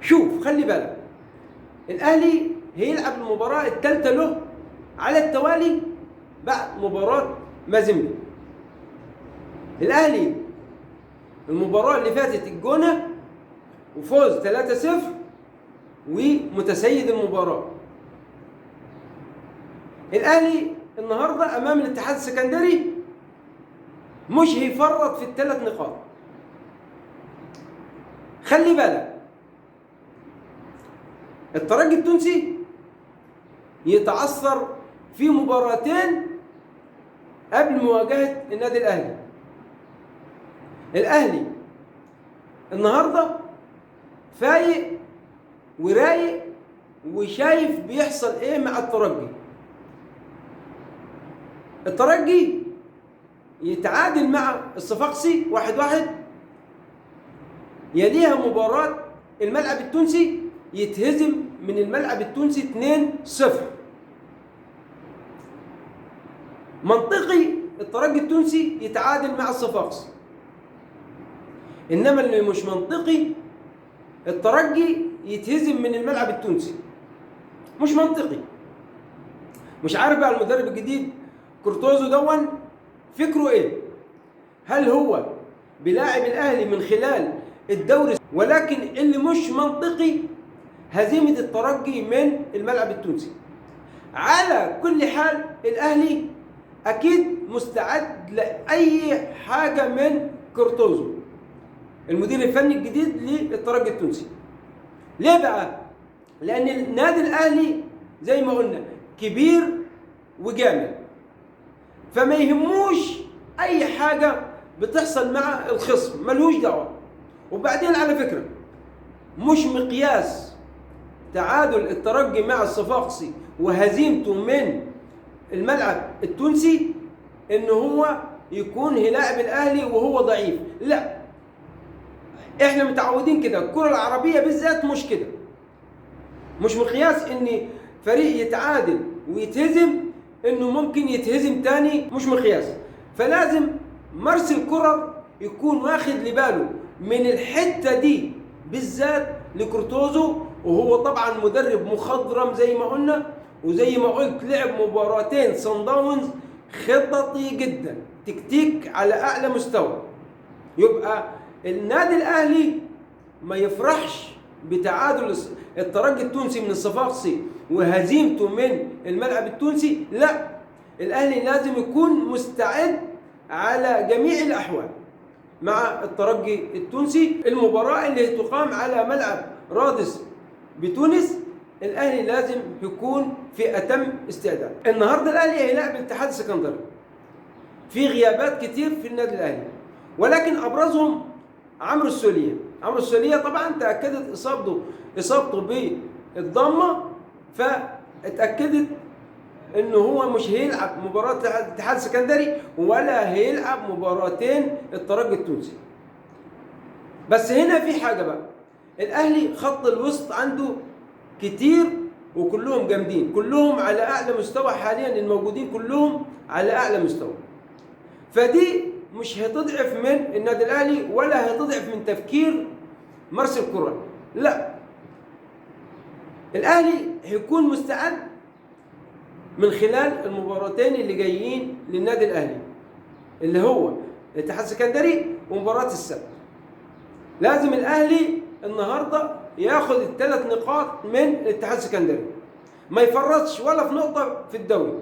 شوف خلي بالك، الاهلي هيلعب المباراه الثالثه له على التوالي بعد مباراه مازيمبي. الاهلي المباراه اللي فاتت الجونه وفوز 3-0 ومتسيد المباراه. الاهلي النهارده امام الاتحاد السكندري مش هيفرط في الثلاث نقاط. خلي بالك، الترجي التونسي يتعثر في مباراتين قبل مواجهة النادي الأهلي. الأهلي النهارده فايق ورايق وشايف بيحصل ايه مع الترجي. الترجي يتعادل مع الصفاقسي 1-1، يليها مباراة الملعب التونسي يتهزم من الملعب التونسي 2-0. منطقي الترجي التونسي يتعادل مع الصفاقسي، انما اللي مش منطقي الترجي يتهزم من الملعب التونسي. مش منطقي. مش عارف بقى المدرب الجديد كورتوزو دون فكره ايه؟ هل هو بيلاعب الاهلي من خلال الدوري؟ ولكن اللي مش منطقي هزيمة الترجي من الملعب التونسي. على كل حال الاهلي اكيد مستعد لاي حاجة من كورتوزو المدير الفني الجديد للترجي التونسي. ليه بقى؟ لان النادي الاهلي زي ما قلنا كبير وجامد، فما يهموش اي حاجة بتحصل مع الخصم، ملهوش دعوة. وبعدين على فكرة مش مقياس تعادل الترجي مع الصفاقسي وهزيمته من الملعب التونسي ان هو يكون هيلاعب الاهلي وهو ضعيف. لا، احنا متعودين كده، الكرة العربية بالذات مش كده. مش مقياس ان فريق يتعادل ويتهزم انه ممكن يتهزم تاني، مش مقياس. فلازم مارسيل كولر يكون واخد لباله من الحتة دي بالذات لكورتوزو، وهو طبعا مدرب مخضرم زي ما قلنا، وزي ما قلت لعب مباراتين صن داونز خططي جدا، تكتيك على اعلى مستوى. يبقى النادي الاهلي ما يفرحش بتعادل الترجي التونسي من الصفاقسي وهزيمته من الملعب التونسي. لا، الاهلي لازم يكون مستعد على جميع الاحوال مع الترجي التونسي. المباراة اللي تقام على ملعب رادس بتونس الاهلي لازم يكون في اتم استعداد. النهارده الاهلي هيلاعب الاتحاد السكندري في غيابات كتير في النادي الاهلي، ولكن ابرزهم عمرو السولية. عمرو السولية طبعا تاكدت اصابته بالضمه، فاتاكدت انه هو مش هيلعب مباراه الاتحاد السكندري ولا هيلعب مباراتين الترجي التونسي. بس هنا في حاجه بقى، الاهلي خط الوسط عنده كتير وكلهم جامدين، كلهم على اعلى مستوى حاليا، الموجودين كلهم على اعلى مستوى. فدي مش هتضعف من النادي الاهلي ولا هتضعف من تفكير مارسيل كولر. لا، الاهلي هيكون مستعد من خلال المباراتين اللي جايين للنادي الاهلي، اللي هو الاتحاد السكندري ومباراه السبت. لازم الاهلي النهارده ياخذ الثلاث نقاط من الاتحاد السكندري، ما يفرطش ولا في نقطه في الدوري،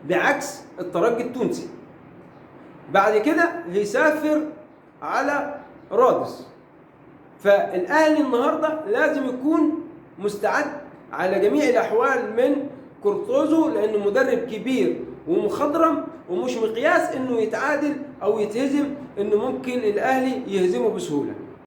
بعكس الترجي التونسي. بعد كده هيسافر على رادس. فالاهلي النهارده لازم يكون مستعد على جميع الاحوال من كورتوزو، لانه مدرب كبير ومخضرم، ومش مقياس انه يتعادل او يتهزم، انه ممكن الاهلي يهزمه بسهوله.